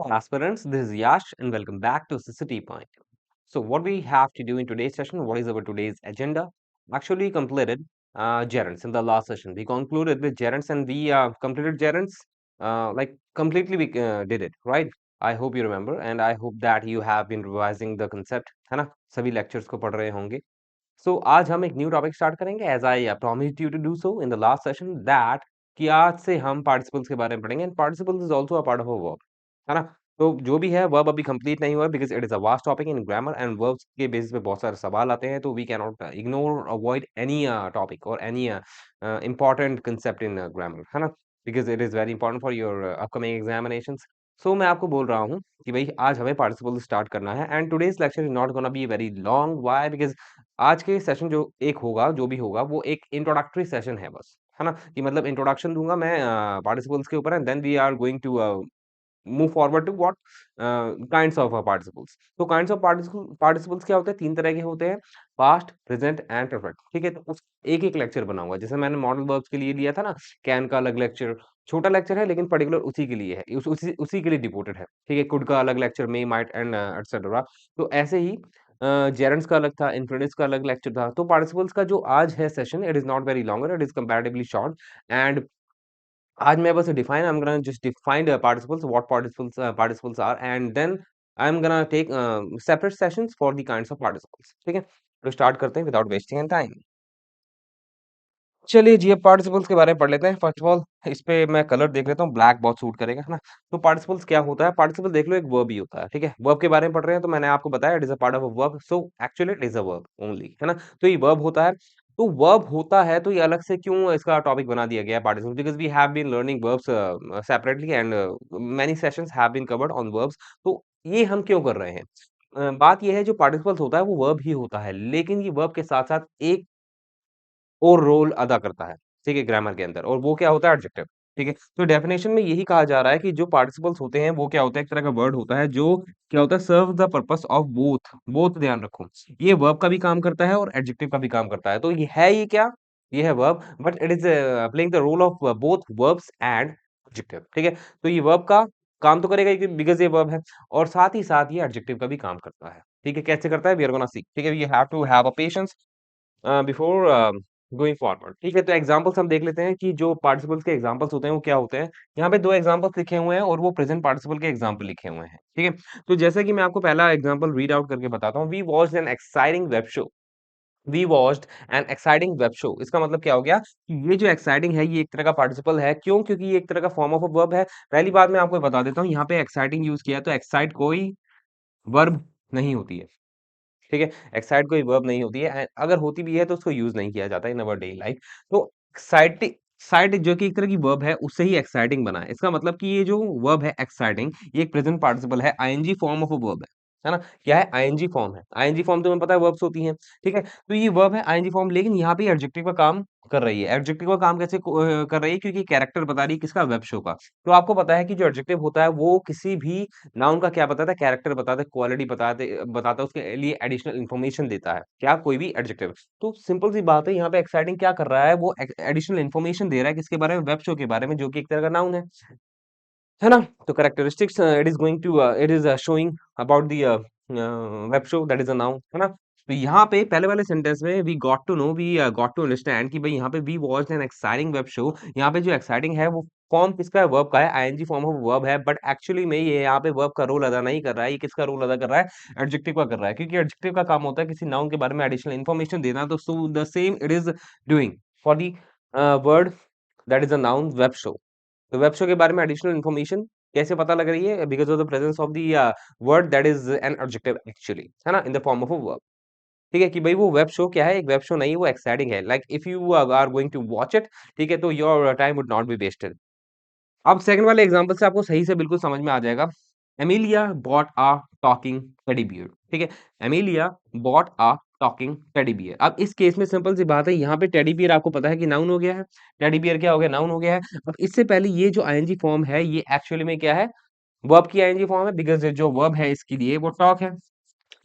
Aspirants, this is Yash and welcome back to City Point. So what we have to do in today's session, what is our today's agenda? Actually completed gerunds in the last session. We concluded with gerunds and we completed gerunds like completely we did it, right? I hope you remember and I hope that you have been revising the concept, है ना? सभी lectures को पढ़ रहे होंगे. So आज हम एक न्यू टॉपिक स्टार्ट करेंगे as I promised you to do so in the last session that कि आज से हम पार्टिसिपल्स के बारे में पढ़ेंगे and participles is also a part of a verb है ना। तो जो भी है वर्ब अभी कंप्लीट नहीं हुआ because it is a vast topic in grammar and verbs के बेसिस पे बहुत सारे सवाल आते हैं तो we can not ignore avoid any topic और any important concept in grammar है ना because it is very important for your upcoming examinations. So मैं आपको बोल रहा हूँ कि भाई आज हमें पार्टिसिपल स्टार्ट करना है and today's lecture is not gonna be very long why because आज के सेशन जो एक होगा जो भी होगा वो एक इंट्रोडक्टरी सेशन है बस है ना कि मतलब इंट्रोडक्शन दूंगा मैं पार्टिसिपल्स के ऊपर and then we are going to move forward to what kinds of participles। तो kinds of participles क्या होते हैं? तीन तरह के होते हैं, past, present and perfect। ठीक है, तो उस एक एक लेक्चर बनाऊंगा जैसे मैंने मॉडल वर्ब्स के लिए लिया था ना, कैन का अलग लेक्चर, छोटा लेक्चर है लेकिन पर्टिकुलर उसी के लिए है, उसी के लिए डिवोटेड है। ठीक है, कुड का अलग lecture, may, might and etcetera. तो ऐसे ही जेरेंट्स का अलग था, इन्फ्लुएंस का अलग लेक्चर था। तो पार्टिसिपल्स का जो आज है session, it is not very longer, it is comparatively short and आज मैं बस define I am gonna just define participles what participles are and then I am gonna take separate sessions for the kinds of participles. ठीक है, तो start करते हैं without wasting any time. चलिए जी अब पार्टिसिपल्स के बारे में पढ़ लेते हैं। फर्स्ट ऑफ ऑल इस पे मैं कलर देख लेता हूँ, ब्लैक बहुत सूट करेगा है ना। तो पार्टिसिपल्स क्या होता है? पार्टिसिपल देख लो एक वर्ब ही होता है। ठीक है, वर्ब के बारे में पढ़ रहे हैं तो मैंने आपको बताया it is a part of a verb, so actually it is a verb only है ना। तो ये वर्ब होता है, तो वर्ब होता है तो ये अलग से क्यों इसका टॉपिक बना दिया गया है participle? Because we have been learning verbs separately and many sessions have been covered on verbs. तो ये हम क्यों कर रहे हैं? बात ये है जो पार्टिसिपल्स होता है वो वर्ब ही होता है, लेकिन ये वर्ब के साथ साथ एक और रोल अदा करता है, ठीक है, ग्रामर के अंदर, और वो क्या होता है? एडजेक्टिव। ठीक है, तो डेफिनेशन में यही कहा जा रहा है कि जो पार्टिसिपल्स होते हैं वो क्या होता है? एक तरह का वर्ड होता है जो क्या होता है? Serve the purpose of both. Both ध्यान रखो, ये वर्ब का भी काम करता है और एडजेक्टिव का भी काम करता है। तो ये है ये क्या? ये है verb, but it is playing the role of both verbs and adjective. ठीक है, तो ये वर्ब का काम तो करेगा ही बिकॉज ये वर्ब है, और साथ ही साथ ये एडजेक्टिव का भी काम करता है। ठीक है, कैसे करता है? We are gonna see. ठीक है, you have to have a patience before going forward. ठीक है, तो एग्जांपल्स हम देख लेते हैं कि जो पार्टिसिपल्स के एग्जांपल्स होते हैं वो क्या होते हैं। यहाँ पे दो एग्जांपल्स लिखे हुए हैं और वो प्रेजेंट पार्टिसिपल के एग्जांपल लिखे हुए हैं। ठीक है, तो जैसे कि मैं आपको पहला एग्जांपल रीड आउट करके बताता हूँ। We watched an exciting web show. We watched an exciting web show, इसका मतलब क्या हो गया कि ये जो एक्साइटिंग है ये एक तरह का पार्टिसिपल है। क्यों? क्योंकि ये एक तरह का फॉर्म ऑफ अ वर्ब है। पहली बात मैं आपको बता देता हूँ, यहाँ पे एक्साइटिंग यूज किया है तो एक्साइट कोई वर्ब नहीं होती है। ठीक है, एक्साइट कोई वर्ब नहीं होती है, अगर होती भी है तो उसको यूज नहीं किया जाता इन अवर डेली लाइफ। तो एक्साइटिंग, एक्साइट जो कि एक तरह की वर्ब है उससे ही एक्साइटिंग बना है। इसका मतलब कि ये जो वर्ब है एक्साइटिंग, ये एक प्रेजेंट पार्टिसिपल है, ING form of a verb है ना। क्या है? आईएनजी फॉर्म है। आईएनजी फॉर्म तुम्हें पता है वर्ब्स होती हैं। ठीक है, तो ये वर्ब है आईएनजी फॉर्म, लेकिन यहाँ पे एडजेक्टिव का काम कर रही है। एडजेक्टिव का काम कैसे कर रही है? क्योंकि कैरेक्टर बता रही है किसका? वेब शो का। तो आपको पता है कि जो एडजेक्टिव होता है वो किसी भी नाउन का क्या बताता है? कैरेक्टर बताता है, क्वालिटी बताता है, उसके लिए एडिशनल इन्फॉर्मेशन देता है। क्या? कोई भी एडजेक्टिव। तो सिंपल सी बात है, यहाँ पे एक्साइटिंग क्या कर रहा है? वो एडिशनल इन्फॉर्मेशन दे रहा है किसके बारे में? वेब शो के बारे में, जो कि एक तरह का नाउन है ना। तो characteristics it is going to it is showing about the web show, that is a noun है ना। तो यहाँ पे पहले वाले सेंटेंस में we got to know, we got to understand कि भाई यहाँ पे we watched an exciting web show. यहाँ पे जो एक्साइटिंग है वो फॉर्म किसका है? वर्ब का है, आईएनजी फॉर्म ऑफ वर्ब है, बट एक्चुअली में ये यहाँ पे वर्ब का रोल अदा नहीं कर रहा है। ये किसका रोल अदा कर रहा है? एडजेक्टिव का कर रहा है, क्योंकि एडजेक्टिव का काम होता है किसी नाउन के बारे में एडिशनल इन्फॉर्मेशन देना। तो so the same it is doing for the word that is a noun web show. तो वेब शो के बारे में एडिशनल इन्फॉर्मेशन कैसे पता लग रही है? Because of the presence of the word that is an adjective actually, है ना, in the form of a verb. ठीक है, कि भाई वो वेब शो क्या है? एक वेब शो नहीं है, वो एक्साइटिंग है। Like if you are going to watch it, ठीक है, तो your time would not be wasted. अब सेकंड वाले एग्जांपल से आपको सही से बिल्कुल समझ में आ जाएगा। Emilia bought a talking teddy bear. ठीक है, Emilia bought a talking teddy bear. अब इस केस में सिंपल सी बात है, यहाँ पे टेडी बियर आपको पता है कि नाउन हो गया है। टेडी बियर क्या हो गया? नाउन हो गया है। अब इससे पहले ये जो आईएनजी फॉर्म है ये एक्चुअली में क्या है? वर्ब की आईएनजी फॉर्म है, बिकॉज़ जो वर्ब है इसके लिए वो टॉक है।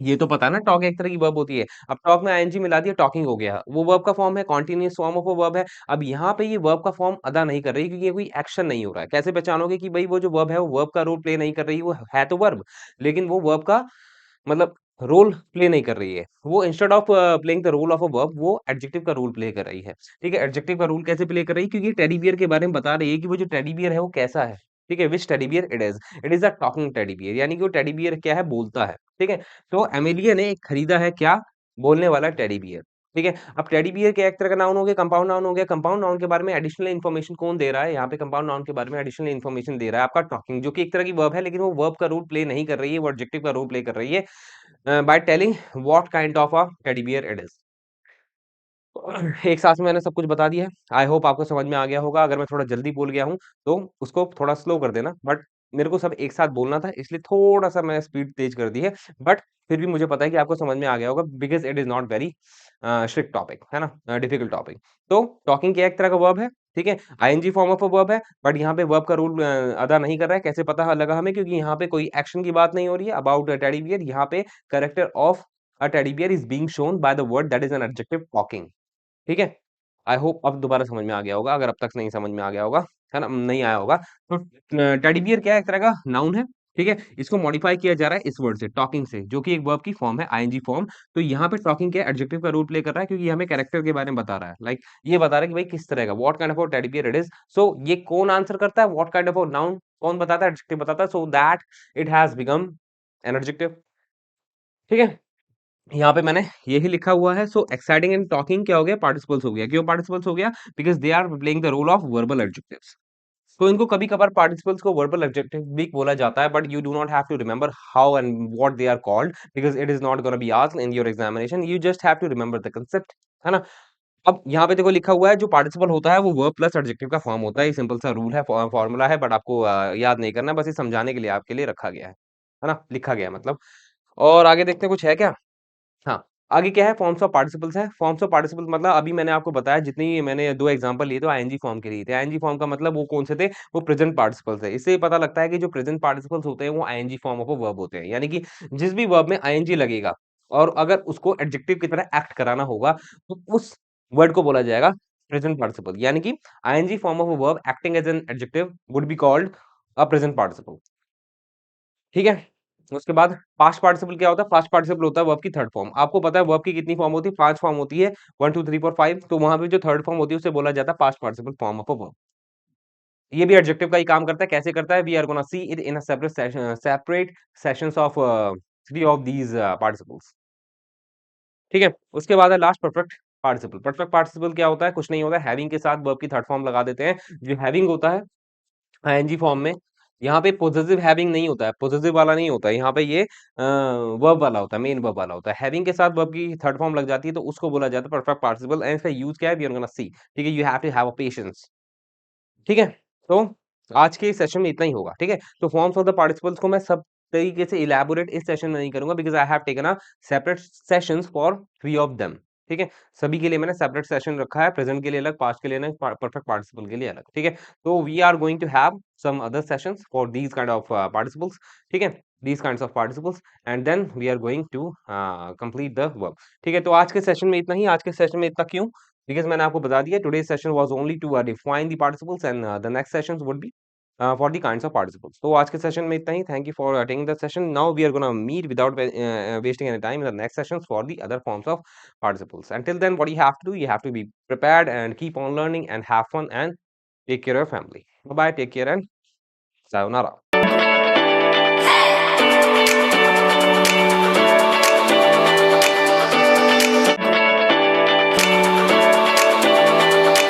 ये तो पता है ना, टॉक एक तरह की वर्ब होती है। अब टॉक में आईएनजी मिला दिया, टॉकिंग हो गया। वो वर्ब का फॉर्म है, continuous form of a verb है। अब यहाँ पे ये वर्ब का फॉर्म अदा नहीं कर रही क्योंकि ये कोई एक्शन नहीं हो रहा है। कैसे पहचानोगे कि भई वो जो वर्ब है वो वर्ब का रोल प्ले नहीं कर रही है, वो है तो वर्ब, लेकिन वो वर्ब का मतलब रोल प्ले नहीं कर रही है। वो instead of playing the role of a verb वो एडजेक्टिव का रोल प्ले कर रही है। ठीक है? एडजेक्टिव का रोल कैसे प्ले कर रही है? क्योंकि टेडी बियर के बारे में बता रही है कि वो जो टेडी बियर है वो कैसा है। ठीक है? Which teddy bear it is. It is a talking teddy beer, यानी कि वो टेडी बियर क्या है? बोलता है। ठीक है? तो एमेलिया ने एक खरीदा है क्या? बोलने वाला टेडी बियर। ठीक है? अब टेडी बियर क्या एक तरह का नाउन हो गया, कंपाउंड नाउन हो गया। कंपाउंड नाउन के बारे में एडिशनल इन्फॉर्मेशन कौन दे रहा है? यहाँ पे कंपाउंड नाउन के बारे में एडिशनल इन्फॉर्मेशन दे रहा है आपका टॉकिंग, जो कि एक तरह की वर्ब है, लेकिन वो वर्ब का रोल प्ले नहीं कर रही है, वो एडजेक्टिव का रोल प्ले कर रही है by telling what kind of a teddy bear it is. एक साथ में मैंने सब कुछ बता दिया है। आई होप आपको समझ में आ गया होगा। अगर मैं थोड़ा जल्दी बोल गया हूँ, तो उसको थोड़ा स्लो कर देना। बट मेरे को सब एक साथ बोलना था, इसलिए थोड़ा-सा मैं स्पीड तेज़ कर दी है। बट फिर भी मुझे पता है कि आपको समझ में आ गया होगा because it is not very strict topic, है ना? Difficult topic. तो टॉकिंग क्या एक तरह का वर्ब है, ठीक है? ING form of a verb है, बट यहाँ पे वर्ब का रूल अदा नहीं कर रहा है। कैसे पता लगा हमें? क्योंकि यहाँ पे कोई एक्शन की बात नहीं हो रही है अबाउट अ टेडी बियर। यहाँ पे character of a teddy beer is being shown by the word that is an adjective talking. ठीक है? आई होप अब दोबारा समझ में आ गया होगा, अगर अब तक नहीं समझ में आ गया होगा, है ना? नहीं आया होगा, तो टेडी बियर क्या है? एक तरह का नाउन है, ठीक है? इसको मॉडिफाई किया जा रहा है इस वर्ड से, टॉकिंग से, जो कि एक वर्ब की फॉर्म है, आईएनजी फॉर्म। तो यहाँ पे टॉकिंग क्या है? एडजेक्टिव का रोल प्ले कर रहा है, क्योंकि ये हमें कैरेक्टर के बारे में बता रहा है। लाइक ये बता रहा है कि भाई किस तरह का, what kind of a teddy bear it is. So ये कौन आंसर करता है? What kind of a noun कौन बताता है? एडजेक्टिव बताता है, so that it has become an adjective. ठीक है? यहाँ पे मैंने यही लिखा हुआ है। सो एक्साइटिंग एंड टॉकिंग क्या हो गया? पार्टिसिपल्स हो गया। क्यों पार्टिसिपल्स हो गया? Because they are playing the role of verbal adjectives. तो इनको कभी-कभार पार्टिसिपल्स को वर्बल एडजेक्टिव भी बोला जाता है, but you do not have to remember how and what they are called because it is not gonna be asked in your examination. You just have to remember the concept, है ना? अब यहाँ पे देखो लिखा हुआ है, जो पार्टिसिपल होता है वो वर्ब प्लस एडजेक्टिव का फॉर्म होता है। ये सिंपल सा रूल है, फॉर्मूला है, बट आपको याद नहीं करना, बस ये समझाने के लिए आपके लिए रखा गया है ना? लिखा गया है मतलब। और आगे देखते हैं कुछ है क्या? हाँ, आगे क्या है? फॉर्म्स ऑफ पार्टिसिपल्स है। फॉर्म्स ऑफ पार्टिसिपल्स मतलब अभी मैंने आपको बताया, जितनी मैंने 2 एग्जांपल लिए तो आईएनजी फॉर्म के लिए थे। आईएनजी फॉर्म का मतलब वो कौन से थे? वो प्रेजेंट पार्टिसिपल्स है। इससे ये पता लगता है कि जो प्रेजेंट पार्टिसिपल्स होते हैं वो ING form of a verb होते हैं। यानी कि जिस भी वर्ब में आईएनजी लगेगा और अगर उसको एडजेक्टिव की तरह एक्ट कराना होगा, तो उस वर्ड को बोला जाएगा प्रेजेंट पार्टिसिपल। यानी कि ING form of a verb acting as an adjective would be called a present participle. ठीक है? उसके बाद पास्ट पार्टिसिपल क्या होता है? पास्ट पार्टिसिपल होता है वर्ब की थर्ड फॉर्म। आपको पता है वर्ब की कितनी फॉर्म होती है? 5 फॉर्म होती है, 1, 2, 3, 4, 5। तो वहाँ पे जो थर्ड फॉर्म होती है उसे बोला जाता है past participle form of a verb. ये भी एडजेक्टिव का ही काम करता है। कैसे करता है? We are gonna see it in a separate sessions of 3 of these participles. ठीक है? उसके बाद है last perfect participle. Perfect participle क्या होता है? कुछ नहीं होता है, हैविंग के साथ वर्ब की थर्ड फॉर्म लगा देते हैं। जो हैविंग होता है आईएनजी फॉर्म में, यहाँ पे पॉसेसिव हैविंग नहीं होता है, पॉसेसिव वाला नहीं होता है, यहाँ पे ये वर्ब वाला होता है, मेन वर्ब वाला होता है। हैविंग के साथ वर्ब की थर्ड फॉर्म लग जाती है, तो उसको बोला जाता है परफेक्ट पार्टिसिपल एंड इसका यूज़ क्या है? We are gonna see. ठीक है? You have to have a patience. ठीक है? तो आज के सेशन में इतना ही होगा, ठीक है? तो फॉर्म्स ऑफ द पार्टिसिपल्स को मैं सब तरीके से इलैबोरेट इस सेशन में नहीं करूँगा because I have taken a separate sessions for 3 of them. ठीक है? सभी के लिए मैंने सेपरेट सेशन रखा है, प्रेजेंट के लिए अलग, पास्ट के लिए अलग, परफेक्ट पार्टिसिपल के लिए अलग, ठीक है? तो we are going to have some other sessions for these kind of participles, ठीक है? These kinds of participles and then we are going to complete the work. ठीक है? तो आज के सेशन में इतना ही। आज के सेशन में इतना क्यों? बिकॉज़ मैंने आपको बता दिया today's session was only to define the participles and the next sessions would be for the kinds of participles. तो आज के सेशन में इतना ही। Thank you for taking the session. Now we are gonna meet without wasting any time in the next sessions for the other forms of participles. Until then, what you have to do, you have to be prepared and keep on learning and have fun and take care of your family. Bye bye. Take care and sayonara.